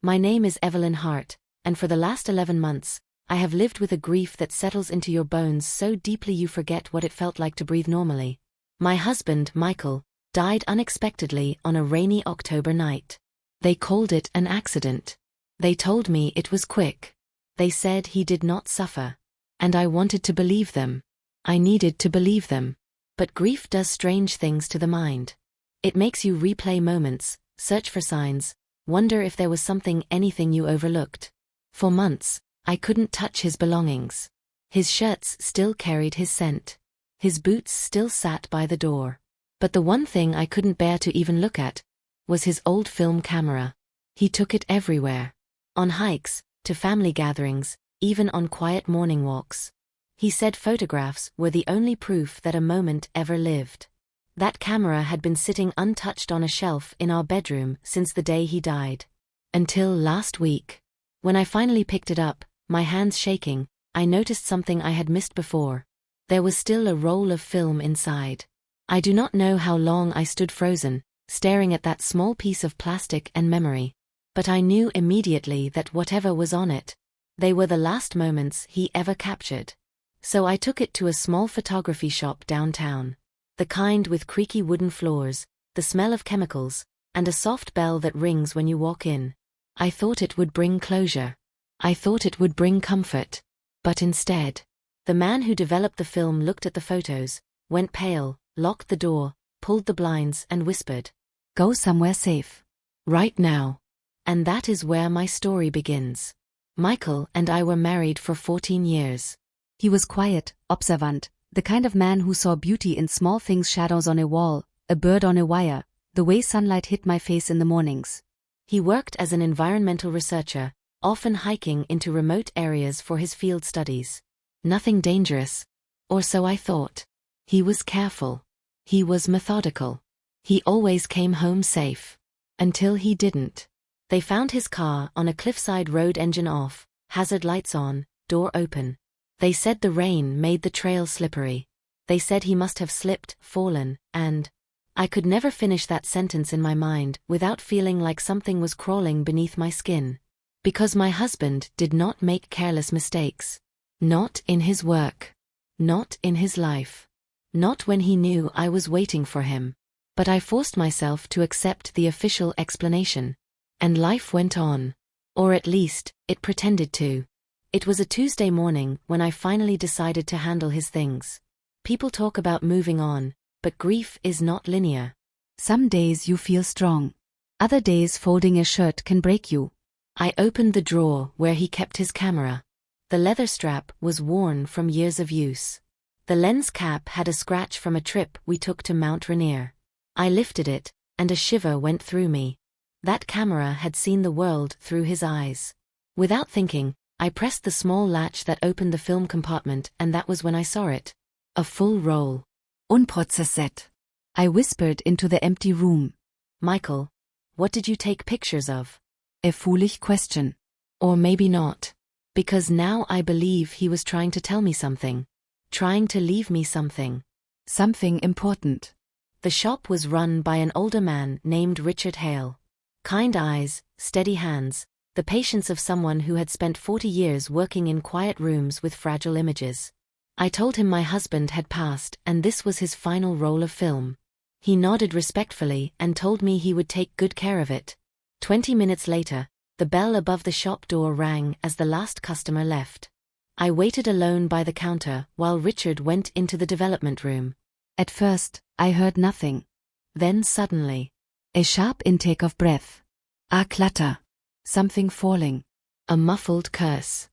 My name is Evelyn Hart, and for the last 11 months, I have lived with a grief that settles into your bones so deeply you forget what it felt like to breathe normally. My husband, Michael, died unexpectedly on a rainy October night. They called it an accident. They told me it was quick. They said he did not suffer. And I wanted to believe them. I needed to believe them. But grief does strange things to the mind. It makes you replay moments, search for signs, wonder if there was anything you overlooked. For months, I couldn't touch his belongings. His shirts still carried his scent. His boots still sat by the door. But the one thing I couldn't bear to even look at was his old film camera. He took it everywhere. On hikes, to family gatherings, even on quiet morning walks. He said photographs were the only proof that a moment ever lived. That camera had been sitting untouched on a shelf in our bedroom since the day he died. Until last week. When I finally picked it up, my hands shaking, I noticed something I had missed before. There was still a roll of film inside. I do not know how long I stood frozen, staring at that small piece of plastic and memory. But I knew immediately that whatever was on it, they were the last moments he ever captured. So I took it to a small photography shop downtown. The kind with creaky wooden floors, the smell of chemicals, and a soft bell that rings when you walk in. I thought it would bring closure. I thought it would bring comfort. But instead, the man who developed the film looked at the photos, went pale, locked the door, pulled the blinds and whispered, "Go somewhere safe. Right now." And that is where my story begins. Michael and I were married for 14 years. He was quiet, observant, the kind of man who saw beauty in small things, shadows on a wall, a bird on a wire, the way sunlight hit my face in the mornings. He worked as an environmental researcher, often hiking into remote areas for his field studies. Nothing dangerous. Or so I thought. He was careful. He was methodical. He always came home safe. Until he didn't. They found his car on a cliffside road, engine off, hazard lights on, door open. They said the rain made the trail slippery. They said he must have slipped, fallen, and I could never finish that sentence in my mind without feeling like something was crawling beneath my skin. Because my husband did not make careless mistakes. Not in his work. Not in his life. Not when he knew I was waiting for him. But I forced myself to accept the official explanation. And life went on. Or at least, it pretended to. It was a Tuesday morning when I finally decided to handle his things. People talk about moving on, but grief is not linear. Some days you feel strong. Other days folding a shirt can break you. I opened the drawer where he kept his camera. The leather strap was worn from years of use. The lens cap had a scratch from a trip we took to Mount Rainier. I lifted it, and a shiver went through me. That camera had seen the world through his eyes. Without thinking, I pressed the small latch that opened the film compartment, and that was when I saw it. A full roll. Unprozessiert. I whispered into the empty room. Michael, what did you take pictures of? A foolish question. Or maybe not. Because now I believe he was trying to tell me something. Trying to leave me something. Something important. The shop was run by an older man named Richard Hale. Kind eyes, steady hands, the patience of someone who had spent 40 years working in quiet rooms with fragile images. I told him my husband had passed and this was his final roll of film. He nodded respectfully and told me he would take good care of it. 20 minutes later, the bell above the shop door rang as the last customer left. I waited alone by the counter while Richard went into the development room. At first, I heard nothing. Then suddenly, a sharp intake of breath. A clatter. Something falling. A muffled curse.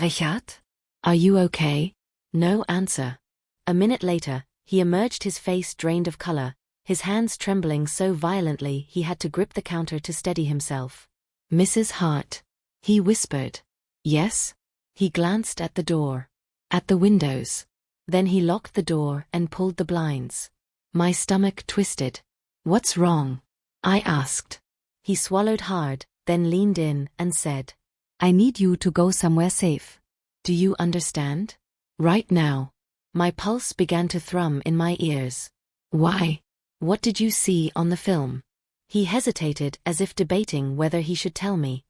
Richard? Are you okay? No answer. A minute later, he emerged, his face drained of color, his hands trembling so violently he had to grip the counter to steady himself. Mrs. Hart. He whispered. Yes? He glanced at the door. At the windows. Then he locked the door and pulled the blinds. My stomach twisted. What's wrong? I asked. He swallowed hard, then leaned in and said, I need you to go somewhere safe. Do you understand? Right now. My pulse began to thrum in my ears. Why? What did you see on the film? He hesitated as if debating whether he should tell me.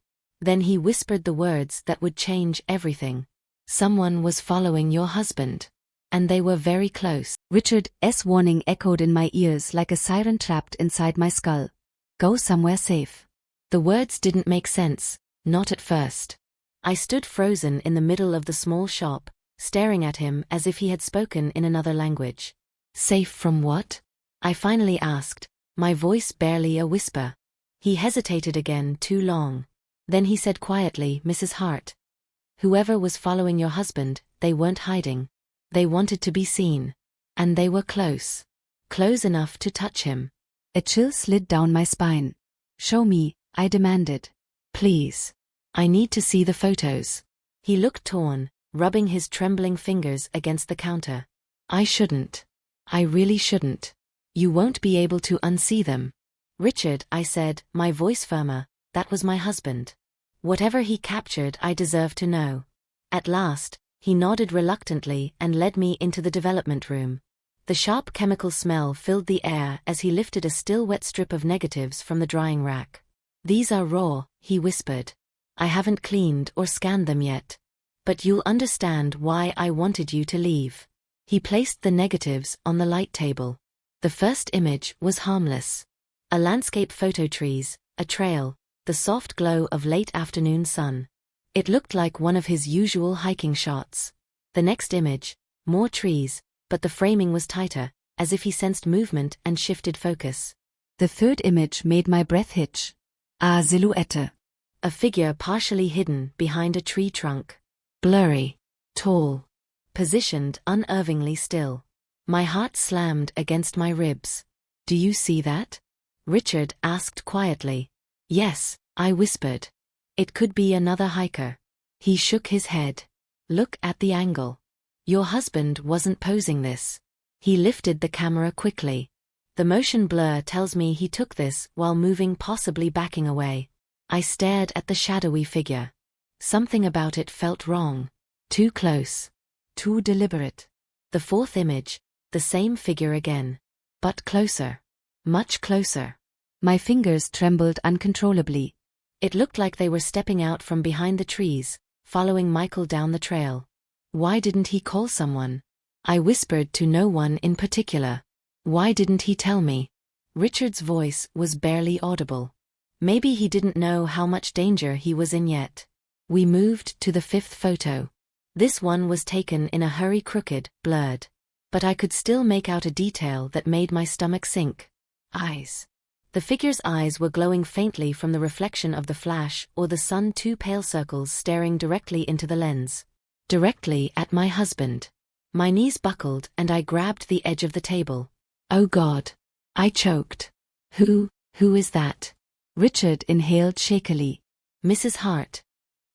Then he whispered the words that would change everything. Someone was following your husband. And they were very close. Richard's warning echoed in my ears like a siren trapped inside my skull. Go somewhere safe. The words didn't make sense, not at first. I stood frozen in the middle of the small shop, staring at him as if he had spoken in another language. Safe from what? I finally asked, my voice barely a whisper. He hesitated again too long. Then he said quietly, Mrs. Hart. Whoever was following your husband, they weren't hiding. They wanted to be seen. And they were close. Close enough to touch him. A chill slid down my spine. Show me, I demanded. Please. I need to see the photos. He looked torn, rubbing his trembling fingers against the counter. I shouldn't. I really shouldn't. You won't be able to unsee them. Richard, I said, my voice firmer, that was my husband. Whatever he captured, I deserve to know. At last, he nodded reluctantly and led me into the development room. The sharp chemical smell filled the air as he lifted a still wet strip of negatives from the drying rack. These are raw, he whispered. I haven't cleaned or scanned them yet. But you'll understand why I wanted you to leave. He placed the negatives on the light table. The first image was harmless. A landscape photo, trees, a trail, the soft glow of late afternoon sun. It looked like one of his usual hiking shots. The next image, more trees, but the framing was tighter, as if he sensed movement and shifted focus. The third image made my breath hitch. A silhouette. A figure partially hidden behind a tree trunk. Blurry. Tall. Positioned unervingly still. My heart slammed against my ribs. Do you see that? Richard asked quietly. Yes, I whispered. It could be another hiker. He shook his head. Look at the angle. Your husband wasn't posing this. He lifted the camera quickly. The motion blur tells me he took this while moving, possibly backing away. I stared at the shadowy figure. Something about it felt wrong. Too close. Too deliberate. The fourth image, the same figure again. But closer. Much closer. My fingers trembled uncontrollably. It looked like they were stepping out from behind the trees, following Michael down the trail. Why didn't he call someone? I whispered to no one in particular. Why didn't he tell me? Richard's voice was barely audible. Maybe he didn't know how much danger he was in yet. We moved to the fifth photo. This one was taken in a hurry, crooked, blurred. But I could still make out a detail that made my stomach sink. Eyes. The figure's eyes were glowing faintly from the reflection of the flash or the sun, two pale circles staring directly into the lens. Directly at my husband. My knees buckled and I grabbed the edge of the table. Oh God. I choked. Who is that? Richard inhaled shakily. Mrs. Hart.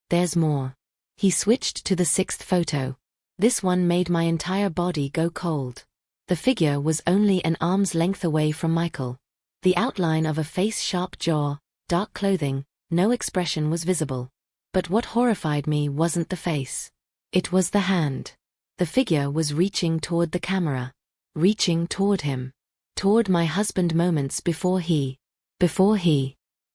There's more. He switched to the sixth photo. This one made my entire body go cold. The figure was only an arm's length away from Michael. The outline of a face, sharp jaw, dark clothing, no expression was visible. But what horrified me wasn't the face. It was the hand. The figure was reaching toward the camera. Reaching toward him. Toward my husband moments before he.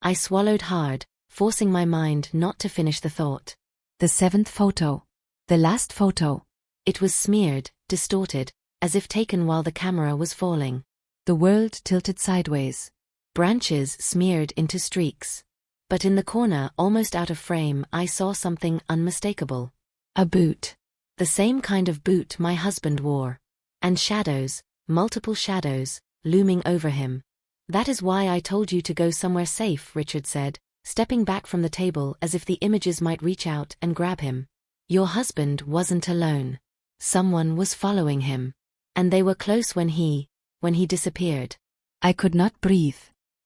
I swallowed hard, forcing my mind not to finish the thought. The seventh photo. The last photo. It was smeared, distorted, as if taken while the camera was falling. The world tilted sideways. Branches smeared into streaks. But in the corner, almost out of frame, I saw something unmistakable. A boot. The same kind of boot my husband wore. And shadows, multiple shadows, looming over him. That is why I told you to go somewhere safe, Richard said, stepping back from the table as if the images might reach out and grab him. Your husband wasn't alone. Someone was following him. And they were close when he disappeared. I could not breathe.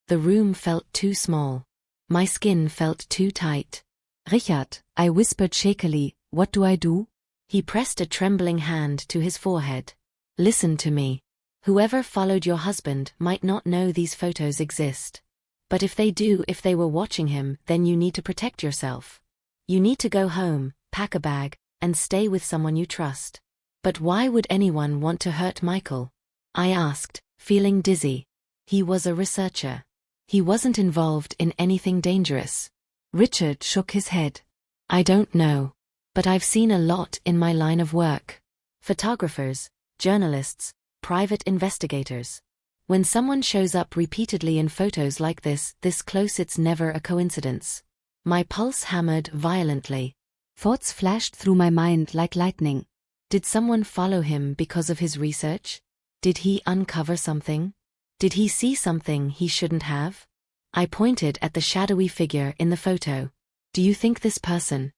The room felt too small. My skin felt too tight. Richard, I whispered shakily, what do I do? He pressed a trembling hand to his forehead. Listen to me. Whoever followed your husband might not know these photos exist. But if they do, if they were watching him, then you need to protect yourself. You need to go home, pack a bag, and stay with someone you trust. But why would anyone want to hurt Michael? I asked, feeling dizzy. He was a researcher. He wasn't involved in anything dangerous. Richard shook his head. I don't know. But I've seen a lot in my line of work. Photographers, journalists, private investigators. When someone shows up repeatedly in photos like this close, it's never a coincidence. My pulse hammered violently. Thoughts flashed through my mind like lightning. Did someone follow him because of his research? Did he uncover something? Did he see something he shouldn't have? I pointed at the shadowy figure in the photo. Do you think this person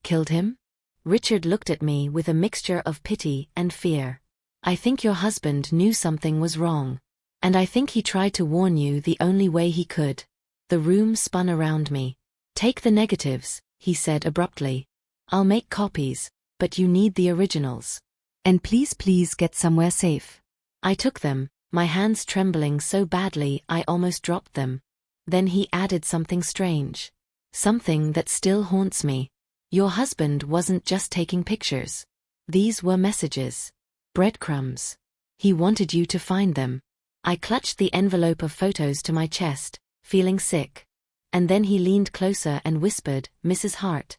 killed him? Richard looked at me with a mixture of pity and fear. I think your husband knew something was wrong. And I think he tried to warn you the only way he could. The room spun around me. Take the negatives, he said abruptly. I'll make copies, but you need the originals. And please get somewhere safe. I took them, my hands trembling so badly I almost dropped them. Then he added something strange. Something that still haunts me. Your husband wasn't just taking pictures. These were messages. Breadcrumbs. He wanted you to find them. I clutched the envelope of photos to my chest, feeling sick. And then he leaned closer and whispered, Mrs. Hart.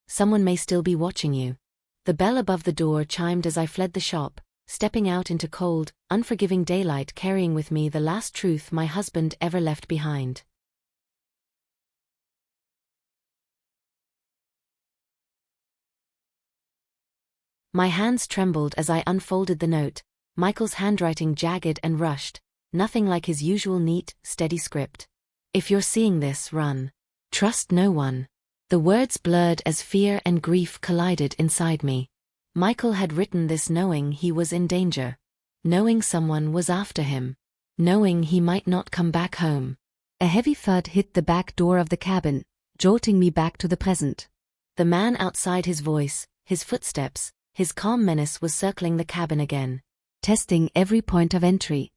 Someone may still be watching you. The bell above the door chimed as I fled the shop, stepping out into cold, unforgiving daylight, carrying with me the last truth my husband ever left behind. My hands trembled as I unfolded the note, Michael's handwriting jagged and rushed, nothing like his usual neat, steady script. If you're seeing this, run. Trust no one. The words blurred as fear and grief collided inside me. Michael had written this knowing he was in danger. Knowing someone was after him. Knowing he might not come back home. A heavy thud hit the back door of the cabin, jolting me back to the present. The man outside, his voice, his footsteps, his calm menace was circling the cabin again. Testing every point of entry.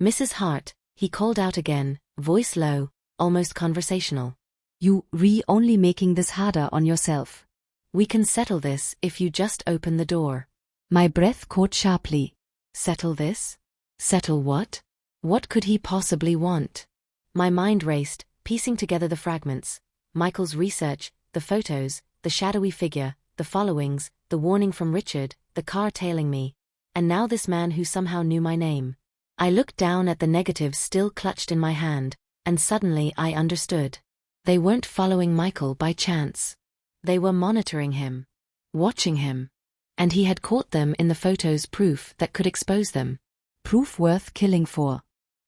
Mrs. Hart, he called out again, voice low, almost conversational. You only making this harder on yourself. We can settle this if you just open the door. My breath caught sharply. Settle this? Settle what? What could he possibly want? My mind raced, piecing together the fragments. Michael's research, the photos, the shadowy figure, the followings, the warning from Richard, the car tailing me. And now this man who somehow knew my name. I looked down at the negatives still clutched in my hand, and suddenly I understood. They weren't following Michael by chance. They were monitoring him. Watching him. And he had caught them in the photos, proof that could expose them. Proof worth killing for.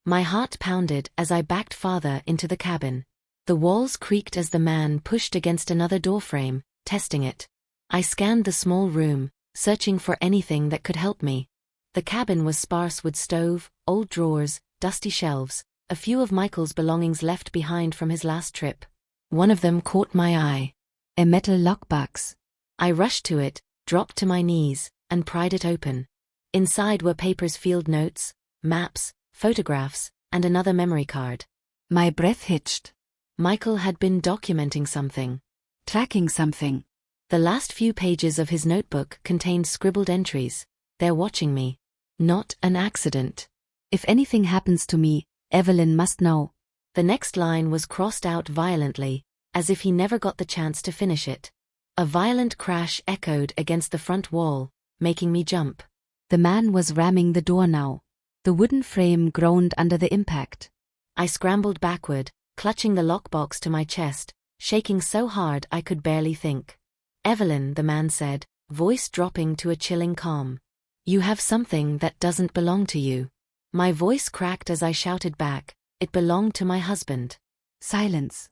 My heart pounded as I backed farther into the cabin. The walls creaked as the man pushed against another doorframe, testing it. I scanned the small room, searching for anything that could help me. The cabin was sparse with stove, old drawers, dusty shelves, a few of Michael's belongings left behind from his last trip. One of them caught my eye. A metal lockbox. I rushed to it, dropped to my knees, and pried it open. Inside were papers, field notes, maps, photographs, and another memory card. My breath hitched. Michael had been documenting something. Tracking something. The last few pages of his notebook contained scribbled entries. They're watching me. Not an accident. If anything happens to me, Evelyn must know. The next line was crossed out violently, as if he never got the chance to finish it. A violent crash echoed against the front wall, making me jump. The man was ramming the door now. The wooden frame groaned under the impact. I scrambled backward, clutching the lockbox to my chest, shaking so hard I could barely think. Evelyn, the man said, voice dropping to a chilling calm. You have something that doesn't belong to you. My voice cracked as I shouted back, it belonged to my husband. Silence.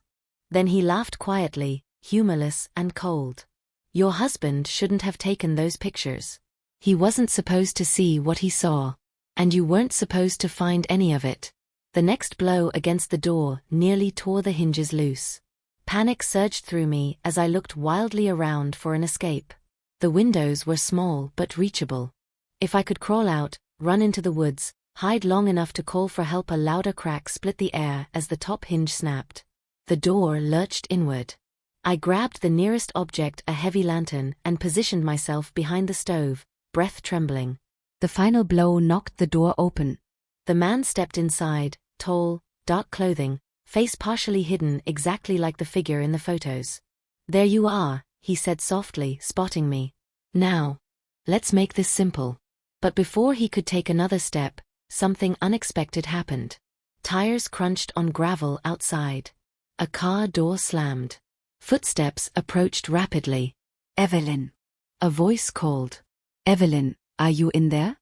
Then he laughed quietly, humorless and cold. Your husband shouldn't have taken those pictures. He wasn't supposed to see what he saw. And you weren't supposed to find any of it. The next blow against the door nearly tore the hinges loose. Panic surged through me as I looked wildly around for an escape. The windows were small but reachable. If I could crawl out, run into the woods, hide long enough to call for help, a louder crack split the air as the top hinge snapped. The door lurched inward. I grabbed the nearest object, a heavy lantern, and positioned myself behind the stove, breath trembling. The final blow knocked the door open. The man stepped inside, tall, dark clothing, face partially hidden exactly like the figure in the photos. "There you are," he said softly, spotting me. "Now, let's make this simple." But before he could take another step, something unexpected happened. Tires crunched on gravel outside. A car door slammed. Footsteps approached rapidly. Evelyn. A voice called. Evelyn, are you in there?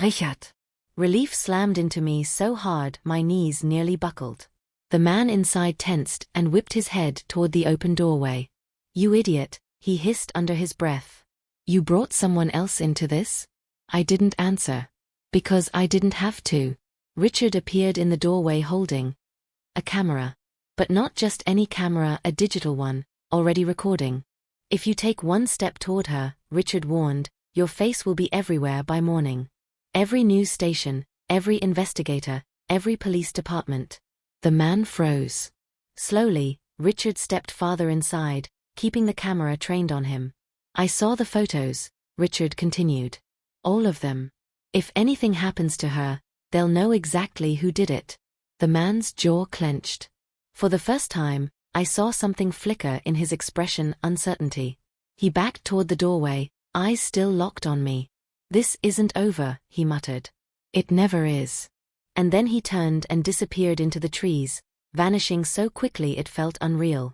"Richard." Relief slammed into me so hard my knees nearly buckled. The man inside tensed and whipped his head toward the open doorway. "You idiot," he hissed under his breath. "You brought someone else into this?" I didn't answer. Because I didn't have to. Richard appeared in the doorway holding a camera. But not just any camera, a digital one, already recording. "If you take one step toward her," Richard warned, "your face will be everywhere by morning. Every news station, every investigator, every police department." The man froze. Slowly, Richard stepped farther inside, keeping the camera trained on him. "I saw the photos," Richard continued. "All of them. If anything happens to her, they'll know exactly who did it." The man's jaw clenched. For the first time, I saw something flicker in his expression, uncertainty. He backed toward the doorway, eyes still locked on me. "This isn't over," he muttered. "It never is." And then he turned and disappeared into the trees, vanishing so quickly it felt unreal.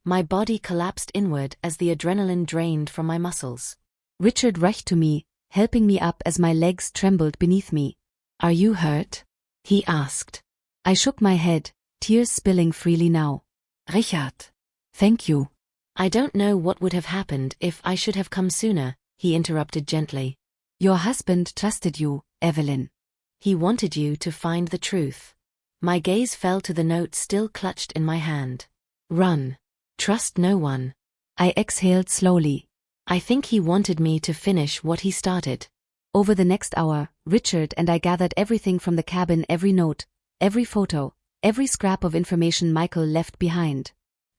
My body collapsed inward as the adrenaline drained from my muscles. Richard rushed to me, helping me up as my legs trembled beneath me. "Are you hurt?" he asked. I shook my head, tears spilling freely now. "Richard." "Thank you." "I don't know what would have happened if I should have come sooner," he interrupted gently. "Your husband trusted you, Evelyn. He wanted you to find the truth." My gaze fell to the note still clutched in my hand. "Run. Trust no one." I exhaled slowly. I think he wanted me to finish what he started. Over the next hour, Richard and I gathered everything from the cabin, every note, every photo, every scrap of information Michael left behind.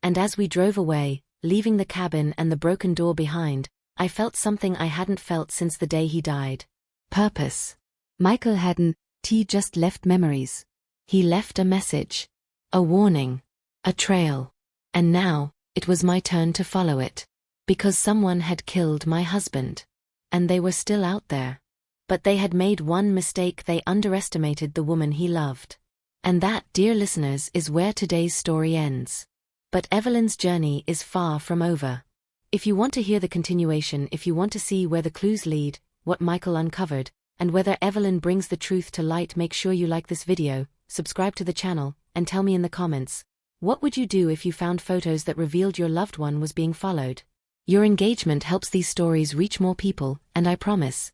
And as we drove away, leaving the cabin and the broken door behind, I felt something I hadn't felt since the day he died. Purpose. Michael hadn't just left memories. He left a message. A warning. A trail. And now, it was my turn to follow it. Because someone had killed my husband. And they were still out there. But they had made one mistake: they underestimated the woman he loved. And that, dear listeners, is where today's story ends. But Evelyn's journey is far from over. If you want to hear the continuation, if you want to see where the clues lead, what Michael uncovered, and whether Evelyn brings the truth to light, make sure you like this video, subscribe to the channel, and tell me in the comments, what would you do if you found photos that revealed your loved one was being followed? Your engagement helps these stories reach more people, and I promise,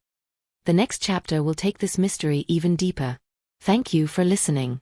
the next chapter will take this mystery even deeper. Thank you for listening.